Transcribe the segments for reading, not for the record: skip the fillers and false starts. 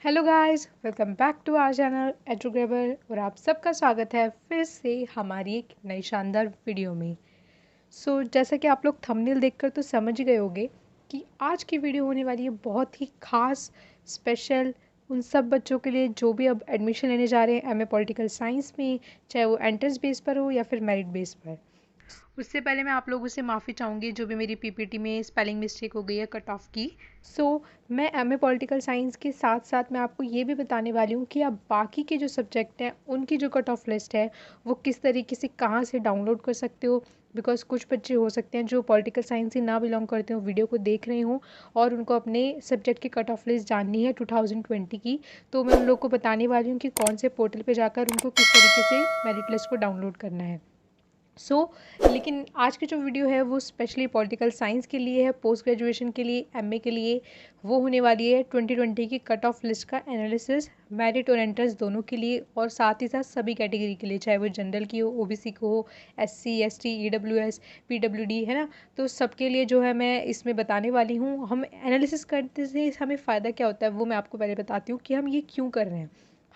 Hello guys, welcome back to our channel Edugrabber और आप सबका स्वागत है फिर से हमारी एक नई शानदार वीडियो में। जैसा कि आप लोग थंबनेल देखकर तो समझ ही गए होंगे कि आज की वीडियो होने वाली है बहुत ही खास, स्पेशल उन सब बच्चों के लिए जो भी अब एडमिशन लेने जा रहे हैं एमए पॉलिटिकल साइंस में, चाहे वो एंट्रेंस बेस पर हो या फिर मेरिट बेस पर। उससे पहले मैं आप लोगों से माफ़ी चाहूँगी जो भी मेरी पीपीटी में स्पेलिंग मिस्टेक हो गई है कट ऑफ की। सो मैं एमए पॉलिटिकल साइंस के साथ साथ मैं आपको ये भी बताने वाली हूँ कि अब बाकी के जो सब्जेक्ट हैं उनकी जो कट ऑफ लिस्ट है वो किस तरीके से कहाँ से डाउनलोड कर सकते हो। बिकॉज कुछ बच्चे हो सकते हैं जो पॉलिटिकल साइंस से ना बिलोंग करते हो, वीडियो को देख रहे हों और उनको अपने सब्जेक्ट की कट ऑफ लिस्ट जाननी है 2020 की। तो मैं उन लोग को बताने वाली हूँ कि कौन से पोर्टल पे जाकर उनको किस तरीके से मेरिट लिस्ट को डाउनलोड करना है। लेकिन आज की जो वीडियो है वो स्पेशली पॉलिटिकल साइंस के लिए है, पोस्ट ग्रेजुएशन के लिए, एमए के लिए। वो होने वाली है 2020 की कट ऑफ लिस्ट का एनालिसिस, मेरिट और एंट्रेंस दोनों के लिए और साथ ही साथ सभी कैटेगरी के लिए, चाहे वो जनरल की हो, ओबीसी को हो, एससी एसटी ईडब्ल्यूएस पीडब्ल्यूडी, है ना। तो सबके लिए जो है मैं इसमें बताने वाली हूँ। हम एनालिसिस करते से हमें फ़ायदा क्या होता है वो मैं आपको पहले बताती हूँ कि हम ये क्यों कर रहे हैं।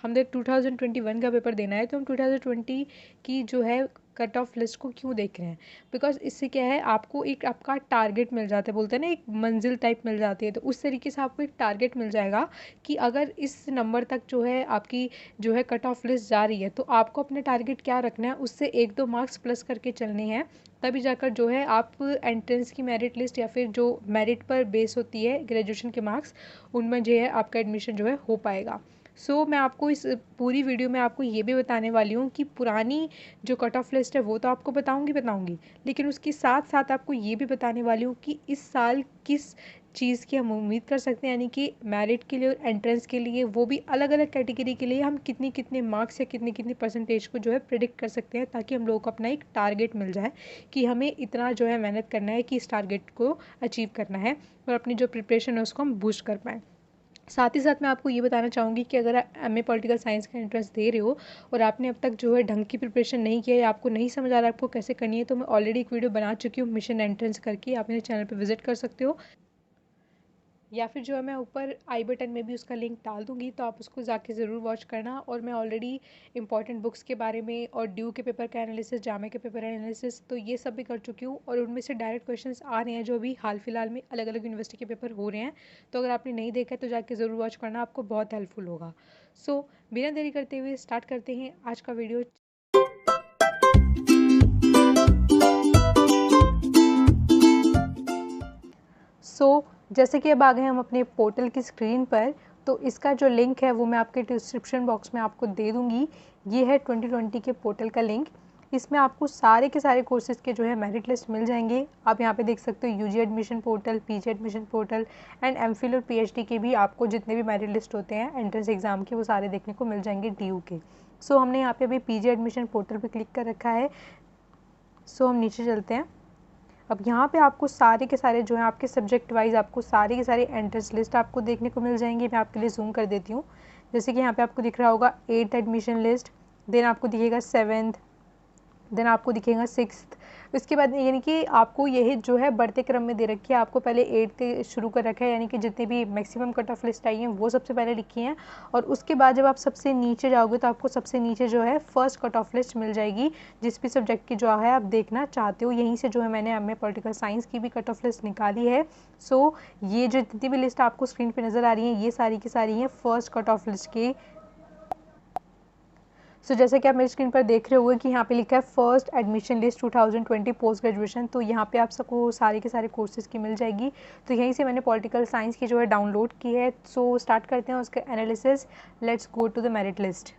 हमने 2021 का पेपर देना है तो हम 2020 की जो है कट ऑफ लिस्ट को क्यों देख रहे हैं। बिकॉज इससे क्या है, आपको एक आपका टारगेट मिल जाता है, बोलते हैं ना एक मंजिल टाइप मिल जाती है। तो उस तरीके से आपको एक टारगेट मिल जाएगा कि अगर इस नंबर तक जो है आपकी जो है कट ऑफ लिस्ट जा रही है तो आपको अपने टारगेट क्या रखना है, उससे एक दो मार्क्स प्लस करके चलने हैं। तभी जाकर जो है आप एंट्रेंस की मेरिट लिस्ट या फिर जो मेरिट पर बेस होती है ग्रेजुएशन के मार्क्स, उनमें जो है आपका एडमिशन जो है हो पाएगा। मैं आपको इस पूरी वीडियो में आपको ये भी बताने वाली हूँ कि पुरानी जो कट ऑफ लिस्ट है वो तो आपको बताऊंगी, लेकिन उसके साथ साथ आपको ये भी बताने वाली हूँ कि इस साल किस चीज़ की हम उम्मीद कर सकते हैं, यानी कि मेरिट के लिए और एंट्रेंस के लिए, वो भी अलग अलग कैटेगरी के लिए हम कितने कितने मार्क्स या कितने कितने परसेंटेज को जो है प्रिडिक्ट कर सकते हैं, ताकि हम लोगों को अपना एक टारगेट मिल जाए कि हमें इतना जो है मेहनत करना है कि इस टारगेट को अचीव करना है और अपनी जो प्रिपरेशन है उसको हम बूस्ट कर पाएँ। साथ ही साथ मैं आपको ये बताना चाहूँगी कि अगर आप एमए पॉलिटिकल साइंस का एंट्रेंस दे रहे हो और आपने अब तक जो है ढंग की प्रिपरेशन नहीं किया है, आपको नहीं समझ आ रहा है आपको कैसे करनी है, तो मैं ऑलरेडी एक वीडियो बना चुकी हूँ मिशन एंट्रेंस करके, आप मेरे चैनल पर विजिट कर सकते हो, या फिर जो है मैं ऊपर आई बटन में भी उसका लिंक डाल दूँगी, तो आप उसको जाके ज़रूर वॉच करना। और मैं ऑलरेडी इंपॉर्टेंट बुक्स के बारे में और ड्यू के पेपर का एनालिसिस, जामे के पेपर एनालिसिस, तो ये सब भी कर चुकी हूँ और उनमें से डायरेक्ट क्वेश्चंस आ रहे हैं जो अभी हाल फिलहाल में अलग अलग यूनिवर्सिटी के पेपर हो रहे हैं। तो अगर आपने नहीं देखा है तो जाके ज़रूर वॉच करना, आपको बहुत हेल्पफुल होगा। बिना देरी करते हुए स्टार्ट करते हैं आज का वीडियो। जैसे कि अब आ गए हम अपने पोर्टल की स्क्रीन पर, तो इसका जो लिंक है वो मैं आपके डिस्क्रिप्शन बॉक्स में आपको दे दूँगी। ये है 2020 के पोर्टल का लिंक। इसमें आपको सारे के सारे कोर्सेज़ के जो है मेरिट लिस्ट मिल जाएंगे। आप यहाँ पे देख सकते हो UG admission portal, PG admission portal and MPhil और पीएचडी के भी आपको जितने भी मेरिट लिस्ट होते हैं एंट्रेंस एग्ज़ाम के, वो सारे देखने को मिल जाएंगे डीयू के। हमने यहाँ पे अभी पीजी एडमिशन पोर्टल पर क्लिक कर रखा है। हम नीचे चलते हैं। अब यहाँ पे आपको सारे के सारे जो है आपके सब्जेक्ट वाइज आपको सारे के सारे एंट्रेंस लिस्ट आपको देखने को मिल जाएंगे। मैं आपके लिए जूम कर देती हूँ। जैसे कि यहाँ पे आपको दिख रहा होगा 8th एडमिशन लिस्ट, देन आपको दिखेगा 7th, देन आपको दिखेगा 6th। इसके बाद यानी कि आपको यही जो है बढ़ते क्रम में दे रखी है। आपको पहले 8th शुरू कर रखा है, यानी कि जितने भी मैक्सिमम कट ऑफ लिस्ट आई हैं वो सबसे पहले लिखी हैं। और उसके बाद जब आप सबसे नीचे जाओगे तो आपको सबसे नीचे जो है फर्स्ट कट ऑफ लिस्ट मिल जाएगी, जिस भी सब्जेक्ट की जो है आप देखना चाहते हो। यहीं से जो है मैंने एमए पॉलिटिकल साइंस की भी कट ऑफ लिस्ट निकाली है। ये जो जितनी भी लिस्ट आपको स्क्रीन पर नज़र आ रही है ये सारी की सारी हैं फर्स्ट कट ऑफ लिस्ट की। जैसे कि आप मेरी स्क्रीन पर देख रहे होंगे कि यहाँ पे लिखा है first admission list 2020 post graduation. तो यहाँ पे आप सबको सारे के सारे कोर्सेज़ की मिल जाएगी। तो यहीं से मैंने पॉलिटिकल साइंस की जो है डाउनलोड की है। स्टार्ट करते हैं उसका analysis. Let's go to the merit list.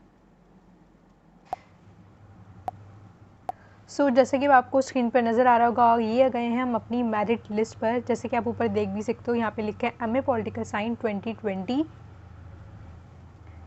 जैसे कि आपको स्क्रीन पर नज़र आ रहा होगा, ये आ गए हैं हम अपनी मेरिट लिस्ट पर। जैसे कि आप ऊपर देख भी सकते हो, यहाँ पे लिखा है MA political science 2020।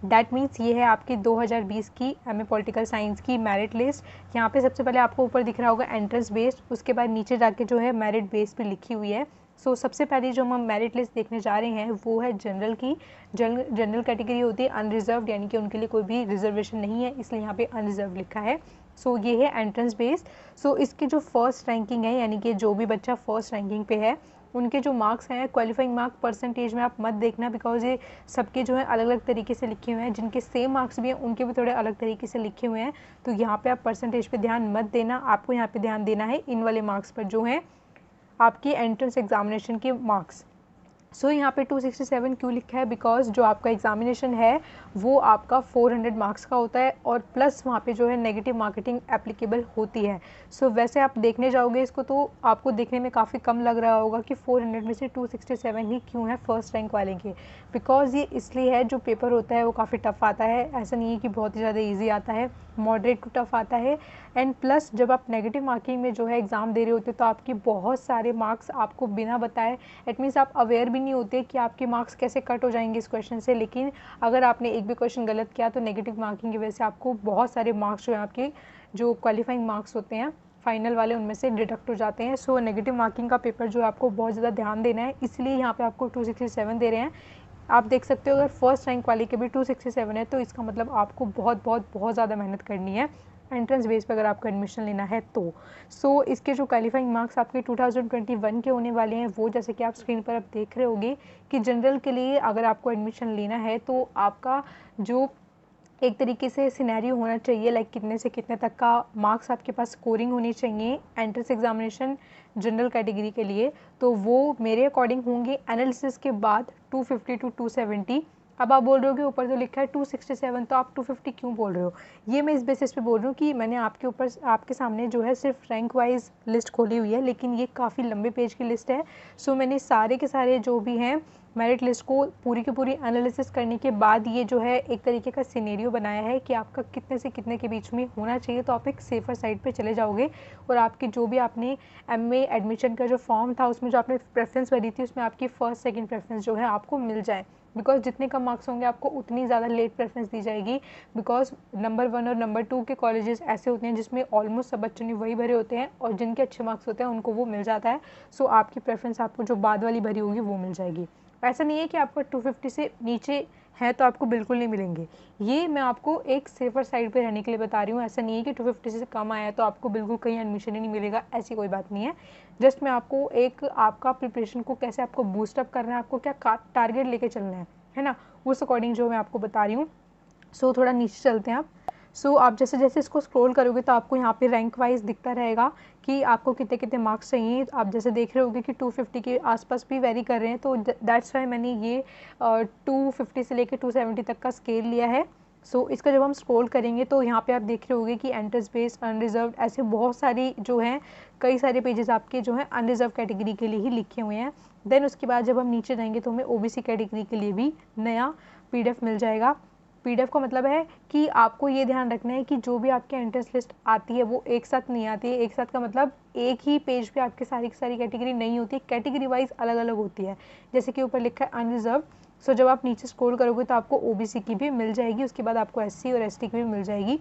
That means ये है आपकी 2020 की एमए पॉलिटिकल साइंस की मेरिट लिस्ट। यहाँ पे सबसे पहले आपको ऊपर दिख रहा होगा एंट्रेंस बेस्ड, उसके बाद नीचे जाके जो है मेरिट बेस पे लिखी हुई है। सबसे पहले जो हम मेरिट लिस्ट देखने जा रहे हैं वो है जनरल की। जनरल कैटेगरी होती है अनरिजर्व्ड, यानी कि उनके लिए कोई भी रिजर्वेशन नहीं है, इसलिए यहाँ पे अनरिजर्व लिखा है। ये है एंट्रेंस बेस्ड। इसकी जो फर्स्ट रैंकिंग है, यानी कि जो भी बच्चा फर्स्ट रैंकिंग पे है उनके जो मार्क्स हैं क्वालिफाइंग मार्क परसेंटेज में आप मत देखना, बिकॉज ये सबके जो है अलग अलग तरीके से लिखे हुए हैं। जिनके सेम मार्क्स भी हैं उनके भी थोड़े अलग तरीके से लिखे हुए हैं, तो यहाँ पे आप परसेंटेज पे ध्यान मत देना। आपको यहाँ पे ध्यान देना है इन वाले मार्क्स पर जो हैं आपकी एंट्रेंस एग्जामिनेशन के मार्क्स। सो यहाँ पे 267 क्यों लिखा है, बिकॉज जो आपका एग्जामिनेशन है वो आपका 400 मार्क्स का होता है और प्लस वहाँ पे जो है नेगेटिव मार्केटिंग एप्लीकेबल होती है। सो वैसे आप देखने जाओगे इसको तो आपको देखने में काफ़ी कम लग रहा होगा कि 400 में से 267 ही क्यों है फर्स्ट रैंक वाले के। बिकॉज ये इसलिए है, जो पेपर होता है वो काफ़ी टफ आता है, ऐसा नहीं है कि बहुत ही ज़्यादा ईजी आता है, मॉडरेट टू टफ आता है। एंड प्लस जब आप नेगेटिव मार्किंग में जो है एग्ज़ाम दे रहे होते तो आपकी बहुत सारे मार्क्स आपको बिना बताए, एट मीन्स आप अवेयर भी नहीं होते कि आपके मार्क्स कैसे कट हो जाएंगे इस क्वेश्चन से। लेकिन अगर आपने एक भी क्वेश्चन गलत किया तो नेगेटिव मार्किंग की वजह से आपको बहुत सारे मार्क्स जो है आपके जो क्वालिफाइंग मार्क्स होते हैं फाइनल वाले उनमें से डिडक्ट हो जाते हैं। सो नेगेटिव मार्किंग का पेपर जो है आपको बहुत ज़्यादा ध्यान देना है, इसलिए यहाँ पे आपको 267 दे रहे हैं। आप देख सकते हो अगर फर्स्ट रैंक वाले के भी 267 है तो इसका मतलब आपको बहुत ज़्यादा मेहनत करनी है एंट्रेंस बेस पर अगर आपको एडमिशन लेना है तो। सो इसके जो क्वालिफाइंग मार्क्स आपके 2021 के होने वाले हैं वो जैसे कि आप स्क्रीन पर अब देख रहे होगे कि जनरल के लिए अगर आपको एडमिशन लेना है तो आपका जो एक तरीके से सिनेरियो होना चाहिए, लाइक कितने से कितने तक का मार्क्स आपके पास स्कोरिंग होनी चाहिए एंट्रेंस एग्जामिनेशन जनरल कैटेगरी के लिए, तो वो मेरे अकॉर्डिंग होंगे एनालिसिस के बाद 250 टू 270। अब आप बोल रहे हो कि ऊपर तो लिखा है 267, तो आप 250 क्यों बोल रहे हो? ये मैं इस बेसिस पे बोल रही हूँ कि मैंने आपके ऊपर आपके सामने जो है सिर्फ रैंक वाइज लिस्ट खोली हुई है, लेकिन ये काफ़ी लंबे पेज की लिस्ट है। सो मैंने सारे के सारे जो भी हैं मेरिट लिस्ट को पूरी की पूरी एनालिसिस करने के बाद ये जो है एक तरीके का सिनेरियो बनाया है कि आपका कितने से कितने के बीच में होना चाहिए, तो आप एक सेफर साइड पे चले जाओगे और आपकी जो भी आपने एमए एडमिशन का जो फॉर्म था उसमें जो आपने प्रेफरेंस भरी थी उसमें आपकी फर्स्ट सेकंड प्रेफरेंस जो है आपको मिल जाए। बिकॉज जितने कम मार्क्स होंगे आपको उतनी ज़्यादा लेट प्रेफरेंस दी जाएगी, बिकॉज नंबर 1 और नंबर 2 के कॉलेजेस ऐसे होते हैं जिसमें ऑलमोस्ट सब बच्चों ने वही भरे होते हैं और जिनके अच्छे मार्क्स होते हैं उनको वो मिल जाता है। सो आपकी प्रेफरेंस आपको जो बाद वाली भरी होगी वो मिल जाएगी। ऐसा नहीं है कि आपका 250 से नीचे है तो आपको बिल्कुल नहीं मिलेंगे, ये मैं आपको एक सेफर साइड पे रहने के लिए बता रही हूँ। ऐसा नहीं है कि 250 से कम आया है तो आपको बिल्कुल कहीं एडमिशन ही नहीं मिलेगा, ऐसी कोई बात नहीं है। जस्ट मैं आपको एक आपका प्रिपरेशन को कैसे आपको बूस्टअप करना है, आपको क्या टारगेट लेके चलना है ना, उस अकॉर्डिंग जो मैं आपको बता रही हूँ। सो थोड़ा नीचे चलते हैं आप। सो आप जैसे जैसे इसको स्क्रॉल करोगे तो आपको यहाँ पे रैंक वाइज दिखता रहेगा कि आपको कितने कितने मार्क्स चाहिए। आप जैसे देख रहे होगे कि 250 के आसपास भी वेरी कर रहे हैं, तो दैट्स वाई मैंने ये 250 से लेकर 270 तक का स्केल लिया है। सो इसका जब हम स्क्रॉल करेंगे तो यहाँ पे आप देख रहे होगे कि एंट्रेंस बेस्ड अनरिजर्व्ड ऐसे बहुत सारी जो हैं कई सारे पेजेस आपके जो हैं अनरिजर्व कैटेगरी के लिए ही लिखे हुए हैं। देन उसके बाद जब हम नीचे जाएंगे तो हमें ओबीसी कैटेगरी के लिए भी नया पीडीएफ मिल जाएगा। पीडीएफ का मतलब है कि आपको ये ध्यान रखना है कि जो भी आपके एंट्रेंस लिस्ट आती है वो एक साथ नहीं आती है। एक साथ का मतलब एक ही पेज पे आपके सारी की सारी कैटेगरी नहीं होती, कैटेगरी वाइज अलग अलग होती है। जैसे कि ऊपर लिखा है अनरिजर्व, सो जब आप नीचे स्क्रॉल करोगे तो आपको ओबीसी की भी मिल जाएगी, उसके बाद आपको एससी और एसटी की भी मिल जाएगी।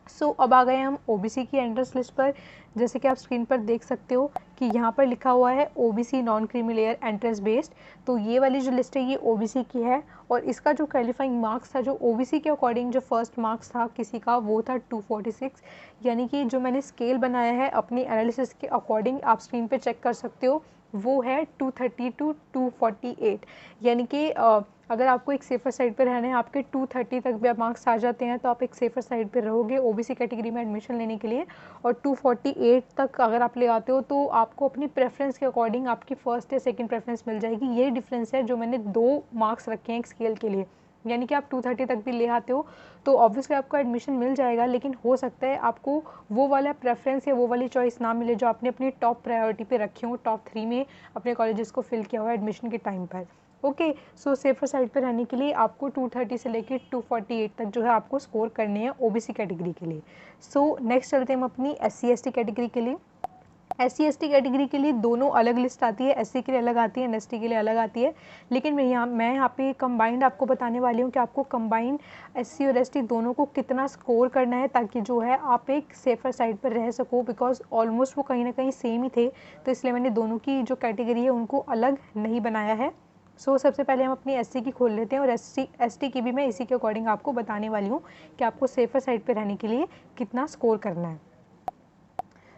सो अब आ गए हम ओबीसी की एंट्रेंस लिस्ट पर। जैसे कि आप स्क्रीन पर देख सकते हो कि यहाँ पर लिखा हुआ है OBC non creamy layer entrance based, तो ये वाली जो लिस्ट है ये ओबीसी की है और इसका जो क्वालिफाइंग मार्क्स था जो ओबीसी के अकॉर्डिंग जो फर्स्ट मार्क्स था किसी का वो था 246, यानी कि जो मैंने स्केल बनाया है अपनी एनालिसिस के अकॉर्डिंग आप स्क्रीन पे चेक कर सकते हो वो है 230 टू 248, यानी कि अगर आपको एक सेफर साइड पर रहना है आपके 230 तक भी मार्क्स आ जाते हैं तो आप एक सेफर साइड पर रहोगे ओबीसी कैटेगरी में एडमिशन लेने के लिए। और 248 तक अगर आप ले आते हो तो आपको अपनी प्रेफरेंस के अकॉर्डिंग आपकी फर्स्ट या सेकंड प्रेफरेंस मिल जाएगी। यही डिफरेंस है जो मैंने 2 मार्क्स रखे हैं एक स्केल के लिए, यानी कि आप 230 तक भी ले आते हो तो ऑब्वियसली आपको एडमिशन मिल जाएगा, लेकिन हो सकता है आपको वो वाला प्रेफरेंस या वो वाली चॉइस ना मिले जो आपने अपनी टॉप प्रायोरिटी पे रखी हो, टॉप 3 में अपने कॉलेजेस को फिल किया हुआ एडमिशन के टाइम पर। ओके, सो सेफर साइड पर रहने के लिए आपको 230 से लेकर 248 तक जो है आपको स्कोर करने हैं ओबीसी कैटेगरी के लिए। सो नेक्स्ट चलते हैं हम अपनी एससी एसटी कैटेगरी के लिए। एससी एसटी कैटेगरी के लिए दोनों अलग लिस्ट आती है, एससी के लिए अलग आती है, एसटी के लिए अलग आती है, लेकिन मैं यहाँ पे कंबाइंड आपको बताने वाली हूँ कि आपको कंबाइंड एससी और एसटी दोनों को कितना स्कोर करना है ताकि जो है आप एक सेफर साइड पर रह सको, बिकॉज ऑलमोस्ट वो कहीं ना कहीं सेम ही थे, तो इसलिए मैंने दोनों की जो कैटेगरी है उनको अलग नहीं बनाया है। सो सबसे पहले हम अपनी एससी की खोल लेते हैं और एसटी की भी मैं इसी के अकॉर्डिंग आपको बताने वाली हूँ कि आपको सेफर साइड पर रहने के लिए कितना स्कोर करना है।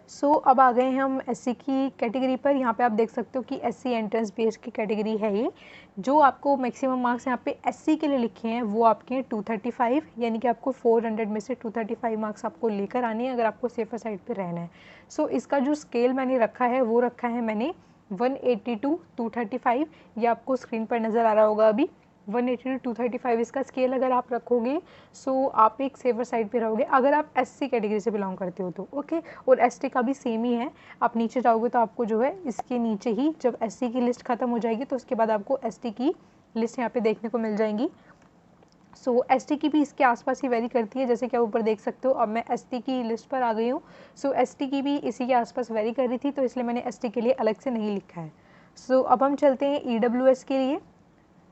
सो अब आ गए हम एससी की कैटेगरी पर। यहाँ पे आप देख सकते हो कि एससी एंट्रेंस बेस्ड की कैटेगरी है ये। जो आपको मैक्सिमम मार्क्स यहाँ पे एससी के लिए लिखे हैं वो आपके हैं 235, यानी कि आपको 400 में से 235 मार्क्स आपको लेकर आने हैं अगर आपको सेफर साइड पे रहना है। सो इसका जो स्केल मैंने रखा है वो रखा है मैंने 180 टू 235। ये आपको स्क्रीन पर नज़र आ रहा होगा अभी। 180 टू 235 इसका स्केल अगर आप रखोगे सो आप एक सेवर साइड पे रहोगे अगर आप एससी कैटेगरी से बिलोंग करते हो तो, ओके। और एसटी का भी सेम ही है। आप नीचे जाओगे तो आपको जो है इसके नीचे ही जब एससी की लिस्ट खत्म हो जाएगी तो उसके बाद आपको एसटी की लिस्ट यहाँ पे देखने को मिल जाएंगी। सो एसटी की भी इसके आसपास ही वेरी करती है, जैसे कि आप ऊपर देख सकते हो। अब मैं एसटी की लिस्ट पर आ गई हूँ। सो एसटी की भी इसी के आसपास वेरी कर रही थी, तो इसलिए मैंने एसटी के लिए अलग से नहीं लिखा है। सो अब हम चलते हैं ईडब्ल्यूएस के लिए,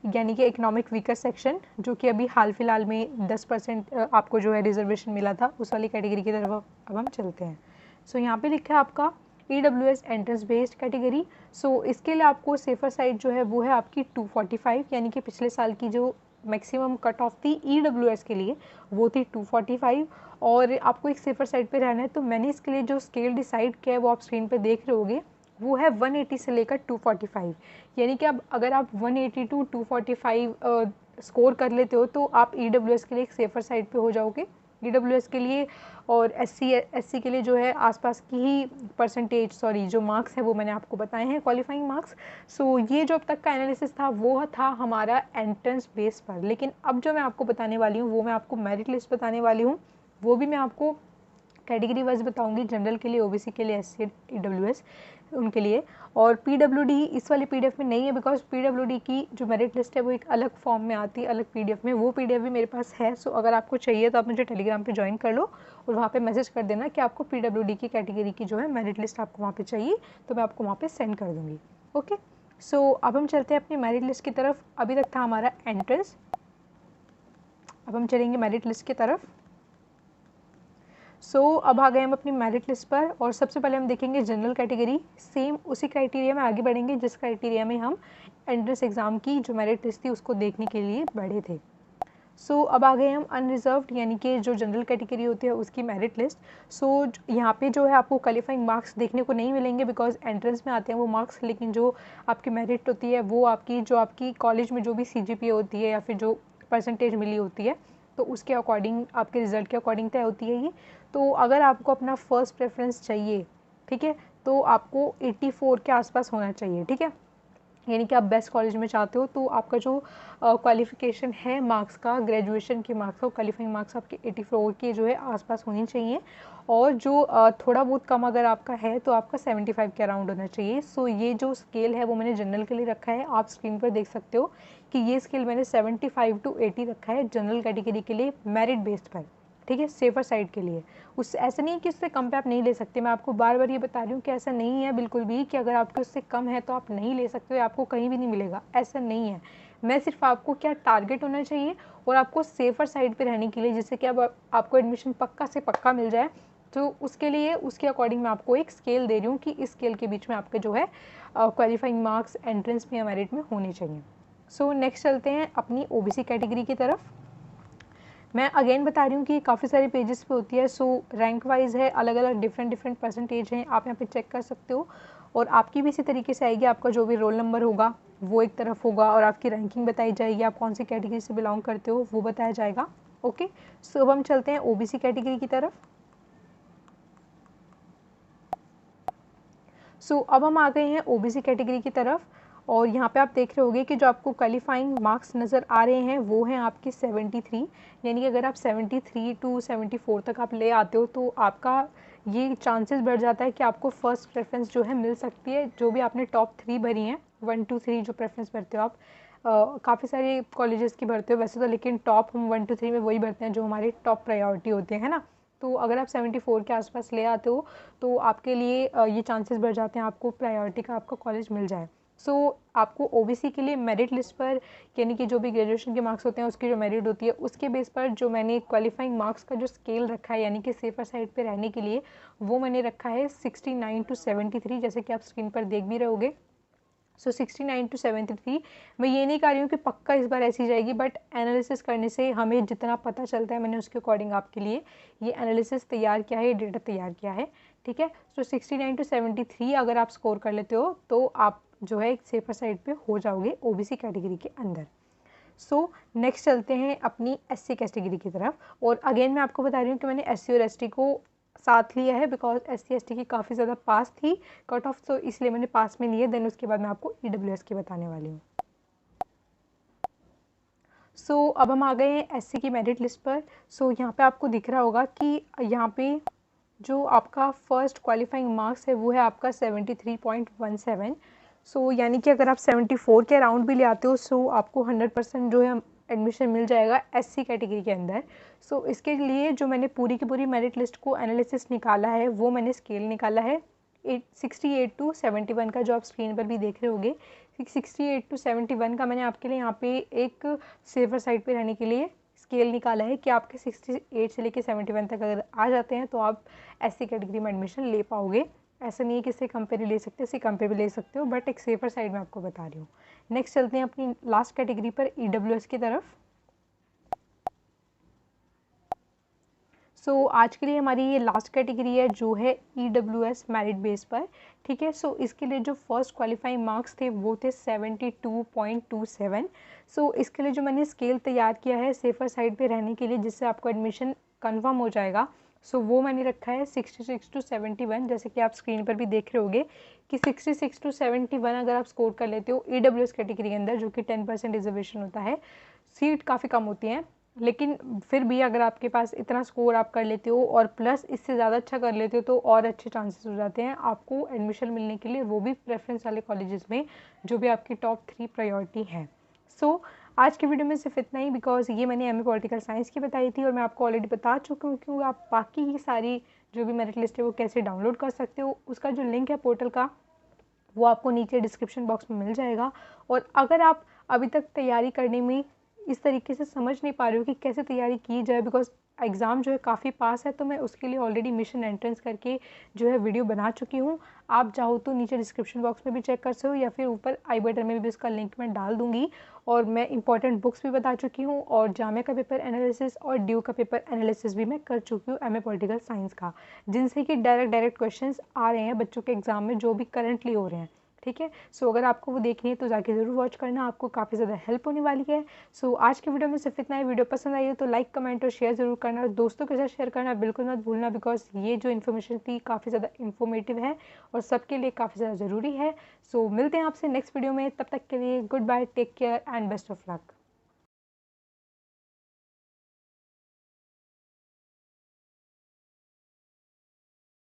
यानी कि इकोनॉमिक वीकर सेक्शन, जो कि अभी हाल फिलहाल में 10% आपको जो है रिजर्वेशन मिला था, उस वाली कैटेगरी की तरफ अब हम चलते हैं। सो यहाँ पे लिखा है आपका EWS एंट्रेंस बेस्ड कैटेगरी। सो इसके लिए आपको सेफर साइड जो है वो है आपकी 245, यानी कि पिछले साल की जो मैक्सिमम कट ऑफ थी EWS के लिए वो थी 245, और आपको एक सेफर साइड पे रहना है। तो मैंने इसके लिए जो स्केल डिसाइड किया है वो आप स्क्रीन पे देख रहे होगे, वो है 180 से लेकर 245, यानी कि अब अगर आप 180 टू 245 स्कोर कर लेते हो तो आप EWS के लिए एक सेफर साइड पे हो जाओगे। EWS के लिए और SC के लिए जो है आसपास की ही परसेंटेज, सॉरी जो मार्क्स है वो मैंने आपको बताए हैं, क्वालिफाइंग मार्क्स। सो ये जो अब तक का एनालिसिस था वो था हमारा एंट्रेंस बेस पर, लेकिन अब जो मैं आपको बताने वाली हूँ वो मैं आपको मेरिट लिस्ट बताने वाली हूँ। वो भी मैं आपको कैटेगरी वाइज बताऊंगी, जनरल के लिए, ओबीसी के लिए, SC EWS उनके लिए। और PWD इस वाली PDF में नहीं है, बिकॉज PWD की जो मेरिट लिस्ट है वो एक अलग फॉर्म में आती है, अलग PDF में। वो PDF भी मेरे पास है। सो अगर आपको चाहिए तो आप मुझे टेलीग्राम पे ज्वाइन कर लो और वहाँ पे मैसेज कर देना कि आपको PWD की कैटेगरी की जो है मेरिट लिस्ट आपको वहाँ पे चाहिए, तो मैं आपको वहाँ पे सेंड कर दूँगी, ओके। सो अब हम चलते हैं अपनी मेरिट लिस्ट की तरफ। अभी तक था हमारा एंट्रेंस, अब हम चलेंगे मेरिट लिस्ट की तरफ। अब आ गए हम अपनी मेरिट लिस्ट पर, और सबसे पहले हम देखेंगे जनरल कैटेगरी। सेम उसी क्राइटेरिया में आगे बढ़ेंगे जिस क्राइटेरिया में हम एंट्रेंस एग्ज़ाम की जो मेरिट लिस्ट थी उसको देखने के लिए बढ़े थे। अब आ गए हम अनरिजर्व्ड, यानी कि जो जनरल कैटेगरी होती है उसकी मेरिट लिस्ट। यहाँ पे जो है आपको क्वालिफाइंग मार्क्स देखने को नहीं मिलेंगे, बिकॉज एंट्रेंस में आते हैं वो मार्क्स, लेकिन जो आपकी मेरिट होती है वो आपकी जो आपकी कॉलेज में जो भी CGPA होती है या फिर जो परसेंटेज मिली होती है तो उसके अकॉर्डिंग, आपके रिजल्ट के अकॉर्डिंग तय होती है ये। तो अगर आपको अपना फर्स्ट प्रेफरेंस चाहिए, ठीक है, तो आपको 84 के आसपास होना चाहिए, ठीक है। यानी कि आप बेस्ट कॉलेज में चाहते हो तो आपका जो क्वालिफिकेशन है मार्क्स का, ग्रेजुएशन के मार्क्स का, क्वालिफाइंग मार्क्स आपके 84 के जो है आसपास होने चाहिए। और जो थोड़ा बहुत कम अगर आपका है तो आपका 75 के अराउंड होना चाहिए। ये जो स्केल है वो मैंने जनरल के लिए रखा है, आप स्क्रीन पर देख सकते हो कि ये स्केल मैंने 75 टू 80 रखा है जनरल कैटेगरी के लिए मेरिट बेस्ड पर, ठीक है, सेफर साइड के लिए। उस ऐसा नहीं है कि उससे कम पे आप नहीं ले सकते, मैं आपको बार बार ये बता रही हूँ कि ऐसा नहीं है बिल्कुल भी कि अगर आपके उससे कम है तो आप नहीं ले सकते हो, आपको कहीं भी नहीं मिलेगा, ऐसा नहीं है। मैं सिर्फ आपको क्या टारगेट होना चाहिए और आपको सेफर साइड पे रहने के लिए, जिससे कि अब आपको एडमिशन पक्का से पक्का मिल जाए, तो उसके लिए उसके अकॉर्डिंग मैं आपको एक स्केल दे रही हूँ कि इस स्केल के बीच में आपके जो है क्वालिफाइंग मार्क्स एंट्रेंस में या मेरिट में होने चाहिए। नेक्स्ट चलते हैं अपनी OBC कैटेगरी की तरफ। मैं अगेन बता रही हूँ कि काफ़ी सारे पेजेस पे होती है। रैंक वाइज है, अलग अलग डिफरेंट परसेंटेज हैं, आप यहाँ पे चेक कर सकते हो। और आपकी भी इसी तरीके से आएगी, आपका जो भी रोल नंबर होगा वो एक तरफ होगा और आपकी रैंकिंग बताई जाएगी, आप कौन सी कैटेगरी से बिलोंग करते हो वो बताया जाएगा, ओके। अब हम चलते हैं OBC कैटेगरी की तरफ। अब हम आ गए हैं OBC कैटेगरी की तरफ, और यहाँ पे आप देख रहे होंगे कि जो आपको क्वालिफाइंग मार्क्स नज़र आ रहे हैं वो हैं आपके 73, यानी कि अगर आप 73 टू 74 तक आप ले आते हो तो आपका ये चांसेस बढ़ जाता है कि आपको फर्स्ट प्रेफरेंस जो है मिल सकती है। जो भी आपने टॉप 3 भरी हैं, 1 2 3 जो प्रेफरेंस भरते हो आप, काफ़ी सारे कॉलेजेस की भरते हो वैसे तो, लेकिन टॉप हम 1 2 3 में वही भरते हैं जो हमारे टॉप प्रायोरिटी होते हैं, है ना। तो अगर आप 74 के आसपास ले आते हो तो आपके लिए ये चांसेस बढ़ जाते हैं आपको प्रायोरिटी का आपका कॉलेज मिल जाए। आपको OBC के लिए मेरिट लिस्ट पर, यानी कि जो भी ग्रेजुएशन के मार्क्स होते हैं उसकी जो मेरिट होती है उसके बेस पर जो मैंने क्वालिफाइंग मार्क्स का जो स्केल रखा है, यानी कि सेफर साइड पे रहने के लिए, वो मैंने रखा है 69 टू 73, जैसे कि आप स्क्रीन पर देख भी रहोगे। सो 69 to 73, मैं ये नहीं कह रही हूँ कि पक्का इस बार ऐसी जाएगी, बट एनालिसिस करने से हमें जितना पता चलता है मैंने उसके अकॉर्डिंग आपके लिए ये एनालिसिस तैयार किया है, डेटा तैयार किया है, ठीक है। सो 69 to 73 अगर आप स्कोर कर लेते हो तो आप जो है एक सेफर साइड पे हो जाओगे ओबीसी कैटेगरी के अंदर। सो नेक्स्ट चलते हैं अपनी एससी कैटेगरी की तरफ। और अगेन मैं आपको बता रही हूँ कि मैंने एससी और एसटी को साथ लिया है बिकॉज एससी एसटी की काफ़ी ज़्यादा पास थी कट ऑफ, तो इसलिए मैंने पास में लिए। देन उसके बाद मैं आपको ईडब्ल्यूएस की बताने वाली हूँ। सो अब हम आ गए हैं एससी की मेरिट लिस्ट पर। सो यहाँ पे आपको दिख रहा होगा कि यहाँ पे जो आपका फर्स्ट क्वालिफाइंग मार्क्स है वो है आपका 73.17। सो यानी कि अगर आप 74 के अराउंड भी ले आते हो सो आपको 100% जो है एडमिशन मिल जाएगा एससी कैटेगरी के अंदर। सो इसके लिए जो मैंने पूरी की पूरी मेरिट लिस्ट को एनालिसिस निकाला है वो मैंने स्केल निकाला है 68 to 71 का, जो आप स्क्रीन पर भी देख रहे होगे। 68 to 71 का मैंने आपके लिए यहाँ पे एक सेफर साइड पे रहने के लिए स्केल निकाला है कि आपके 68 से लेके 71 तक अगर आ जाते हैं तो आप एससी कैटेगरी में एडमिशन ले पाओगे। ऐसा नहीं है कि इससे कम पे ले सकते, इससे कम पे भी ले सकते हो, बट एक सेफर साइड में आपको बता रही हूँ। नेक्स्ट चलते हैं अपनी लास्ट कैटेगरी पर ईडब्ल्यूएस की तरफ। सो आज के लिए हमारी ये लास्ट कैटेगरी है जो है ईडब्ल्यूएस मेरिट बेस पर, ठीक है। सो इसके लिए जो फर्स्ट क्वालिफाइंग मार्क्स थे वो थे 72.27। सो इसके लिए जो मैंने स्केल तैयार किया है सेफर साइड पे रहने के लिए जिससे आपको एडमिशन कंफर्म हो जाएगा, सो वो मैंने रखा है 66 to 71। जैसे कि आप स्क्रीन पर भी देख रहे होगे कि 66 to 71 अगर आप स्कोर कर लेते हो ईडब्ल्यूएस कैटेगरी के अंदर, जो कि 10% रिजर्वेशन होता है, सीट काफ़ी कम होती हैं, लेकिन फिर भी अगर आपके पास इतना स्कोर आप कर लेते हो और प्लस इससे ज़्यादा अच्छा कर लेते हो तो और अच्छे चांसेस हो जाते हैं आपको एडमिशन मिलने के लिए, वो भी प्रेफरेंस वाले कॉलेजेस में जो भी आपकी टॉप 3 प्रायोरिटी है। सो आज की वीडियो में सिर्फ इतना ही बिकॉज ये मैंने एमए पॉलिटिकल साइंस की बताई थी और मैं आपको ऑलरेडी बता चुकी हूँ कि आप बाकी की सारी जो भी मेरिट लिस्ट है वो कैसे डाउनलोड कर सकते हो। उसका जो लिंक है पोर्टल का वो आपको नीचे डिस्क्रिप्शन बॉक्स में मिल जाएगा। और अगर आप अभी तक तैयारी करने में इस तरीके से समझ नहीं पा रहे हो कि कैसे तैयारी की जाए बिकॉज एग्ज़ाम जो है काफ़ी पास है, तो मैं उसके लिए ऑलरेडी मिशन एंट्रेंस करके जो है वीडियो बना चुकी हूँ। आप चाहो तो नीचे डिस्क्रिप्शन बॉक्स में भी चेक कर सकते हो या फिर ऊपर आई बटन में भी उसका लिंक मैं डाल दूँगी। और मैं इंपॉर्टेंट बुक्स भी बता चुकी हूँ और जामिया का पेपर एनालिसिस और ड्यू का पेपर एनालिसिस भी मैं कर चुकी हूँ एमए पॉलिटिकल साइंस का, जिनसे कि डायरेक्ट क्वेश्चंस आ रहे हैं बच्चों के एग्ज़ाम में जो भी करंटली हो रहे हैं, ठीक है। सो अगर आपको वो देखनी है तो जाके ज़रूर वॉच करना, आपको काफ़ी ज़्यादा हेल्प होने वाली है। सो आज की वीडियो में सिर्फ इतना ही। वीडियो पसंद आई हो तो लाइक कमेंट और शेयर ज़रूर करना और दोस्तों के साथ शेयर करना बिल्कुल मत भूलना बिकॉज ये जो इन्फॉर्मेशन थी काफ़ी ज़्यादा इन्फॉर्मेटिव है और सबके लिए काफ़ी ज़्यादा ज़रूरी है। सो मिलते हैं आपसे नेक्स्ट वीडियो में, तब तक के लिए good bye, take care and best of luck.